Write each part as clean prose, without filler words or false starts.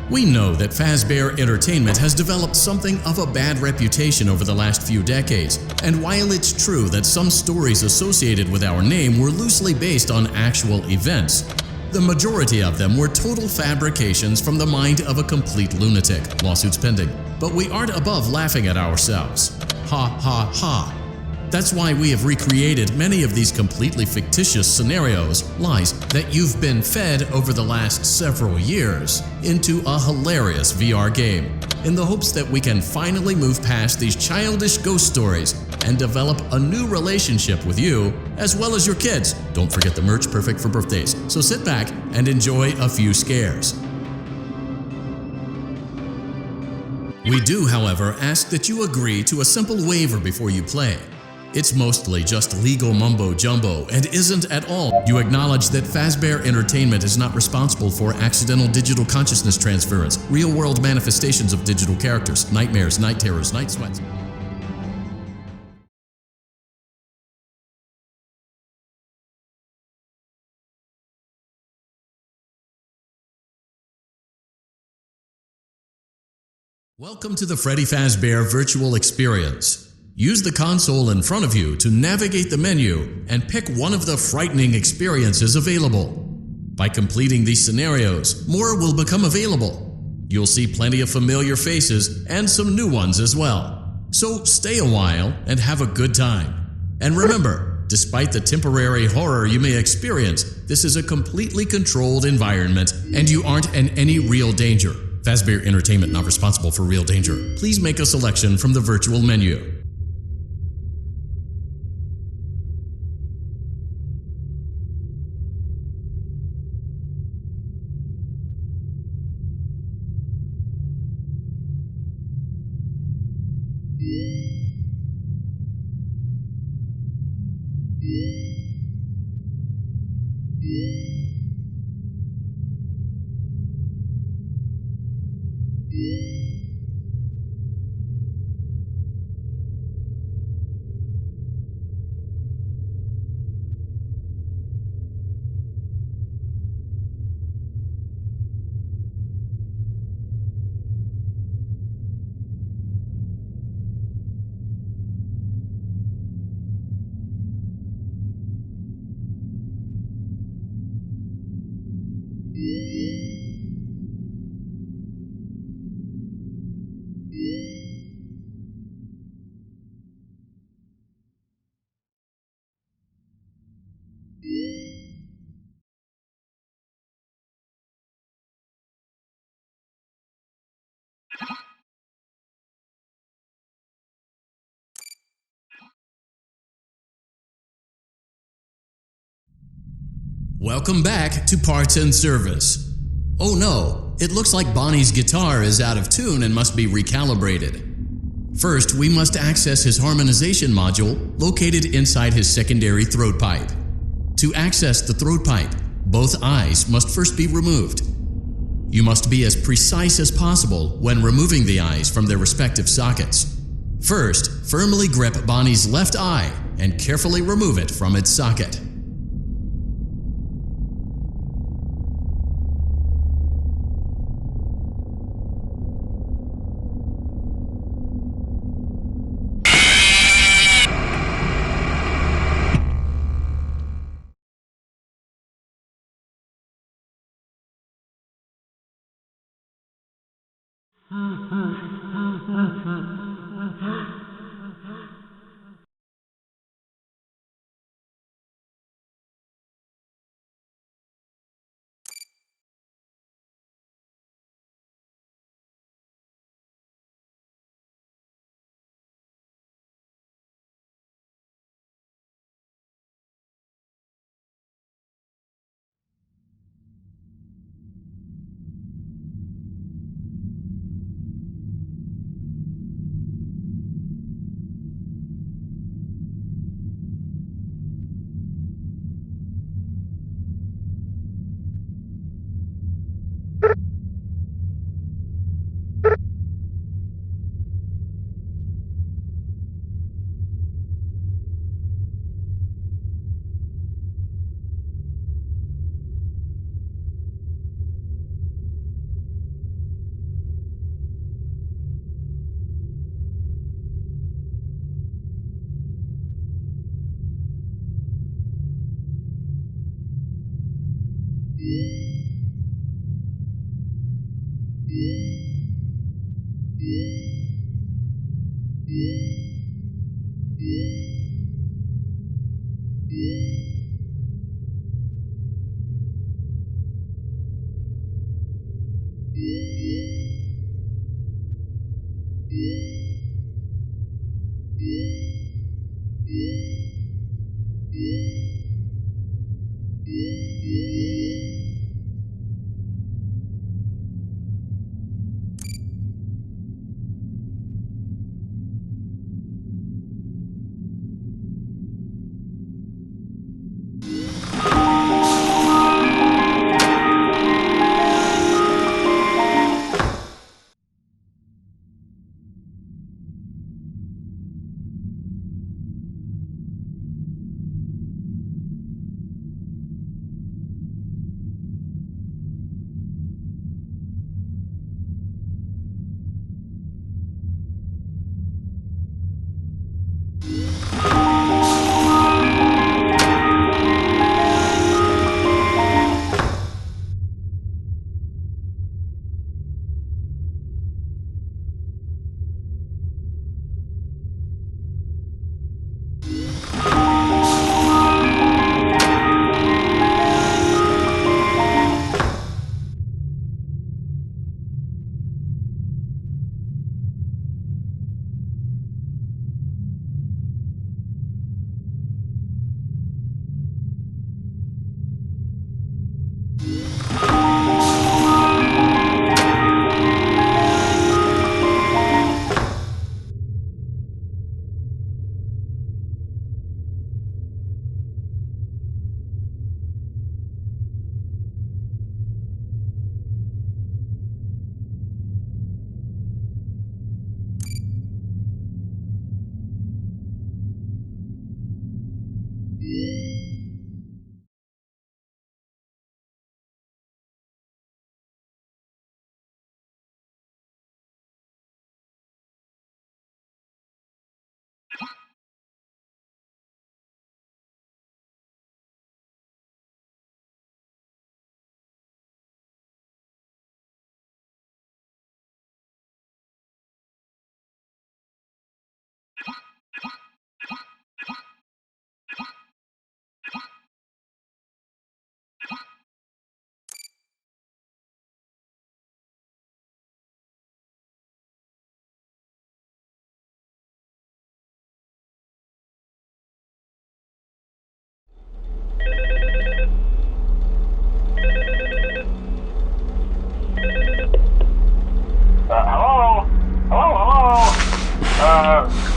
We know that Fazbear Entertainment has developed something of a bad reputation over the last few decades, and while it's true that some stories associated with our name were loosely based on actual events, the majority of them were total fabrications from the mind of a complete lunatic. Lawsuits pending. But we aren't above laughing at ourselves. Ha ha ha. That's why we have recreated many of these completely fictitious scenarios, lies that you've been fed over the last several years, into a hilarious VR game, in the hopes that we can finally move past these childish ghost stories and develop a new relationship with you, as well as your kids. Don't forget the merch, perfect for birthdays. So sit back and enjoy a few scares. We do, however, ask that you agree to a simple waiver before you play. It's mostly just legal mumbo-jumbo and isn't at all. You acknowledge that Fazbear Entertainment is not responsible for accidental digital consciousness transference, real-world manifestations of digital characters, nightmares, night terrors, night sweats. Welcome to the Freddy Fazbear Virtual Experience. Use the console in front of you to navigate the menu and pick one of the frightening experiences available. By completing these scenarios, more will become available. You'll see plenty of familiar faces and some new ones as well. So stay a while and have a good time. And remember, despite the temporary horror you may experience, this is a completely controlled environment and you aren't in any real danger. Fazbear Entertainment not responsible for real danger. Please make a selection from the virtual menu. Welcome back to Parts and Service. Oh no, it looks like Bonnie's guitar is out of tune and must be recalibrated. First, we must access his harmonization module located inside his secondary throat pipe. To access the throat pipe, both eyes must first be removed. You must be as precise as possible when removing the eyes from their respective sockets. First, firmly grip Bonnie's left eye and carefully remove it from its socket.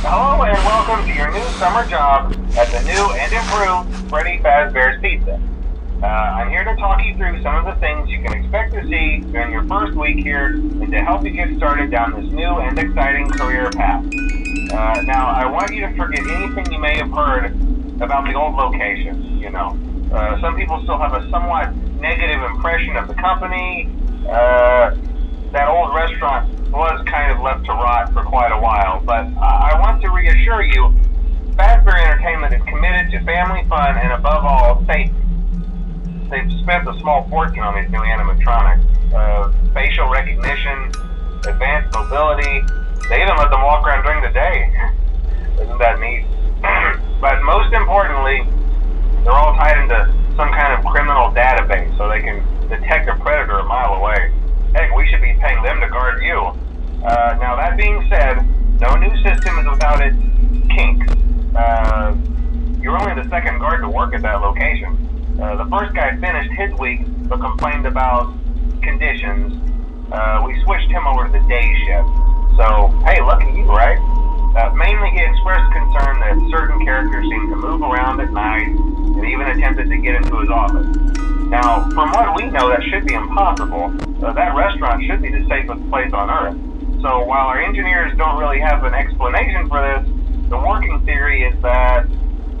Hello and welcome to your new summer job at the new and improved Freddy Pizza. I'm here to talk you through some of the things you can expect to see during your first week here and to help you get started down this new and exciting career path. Now, I want you to forget anything you may have heard about the old location. Some people still have a somewhat negative impression of the company. That old restaurant was kind of left to rot for quite a while, but I want to reassure you, Fazbear Entertainment is committed to family fun and above all, safety. They've spent a small fortune on these new animatronics. Facial recognition, advanced mobility, they even let them walk around during the day. Isn't that neat? But most importantly, they're all tied into some kind of criminal database so they can detect a predator a mile away. Heck, we should be paying them to guard you. Now that being said, no new system is without its kinks. You're only the second guard to work at that location. The first guy finished his week but complained about conditions. We switched him over to the day shift. So, hey, lucky you, right? Mainly he expressed concern that certain characters seemed to move around at night and even attempted to get into his office. Now, from what we know, that should be impossible. That restaurant should be the safest place on Earth. So while our engineers don't really have an explanation for this, the working theory is that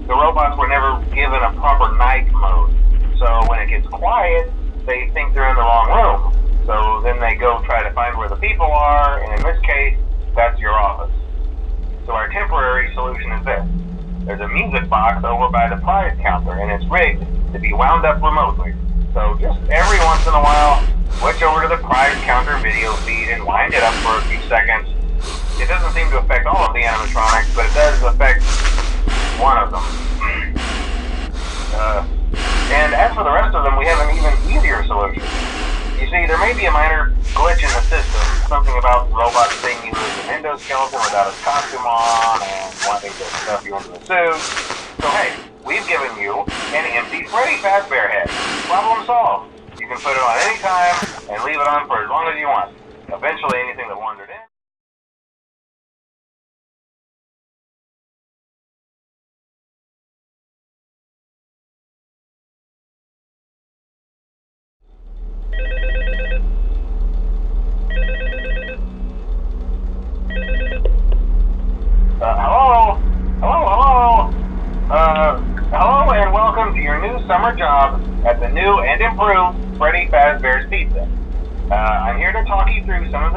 the robots were never given a proper night mode. So when it gets quiet, they think they're in the wrong room. So then they go try to find where the people are, and in this case, that's your office. So our temporary solution is this. There's a music box over by the prize counter, and it's rigged to be wound up remotely. So just every once in a while, switch over to the prize counter video feed and wind it up for a few seconds. It doesn't seem to affect all of the animatronics, but it does affect one of them. solution. You see, there may be a minor glitch in the system, something about robots thinking he was an endoskeleton without his costume on and wanting to stuff you into a suit. So hey, we've given you an empty Freddy Fazbear head. Problem solved. You can put it on any time and leave it on for as long as you want. Eventually, anything that wandered in. Hello and welcome to your new summer job at the new and improved Freddy Fazbear's Pizza. I'm here to talk you through some of the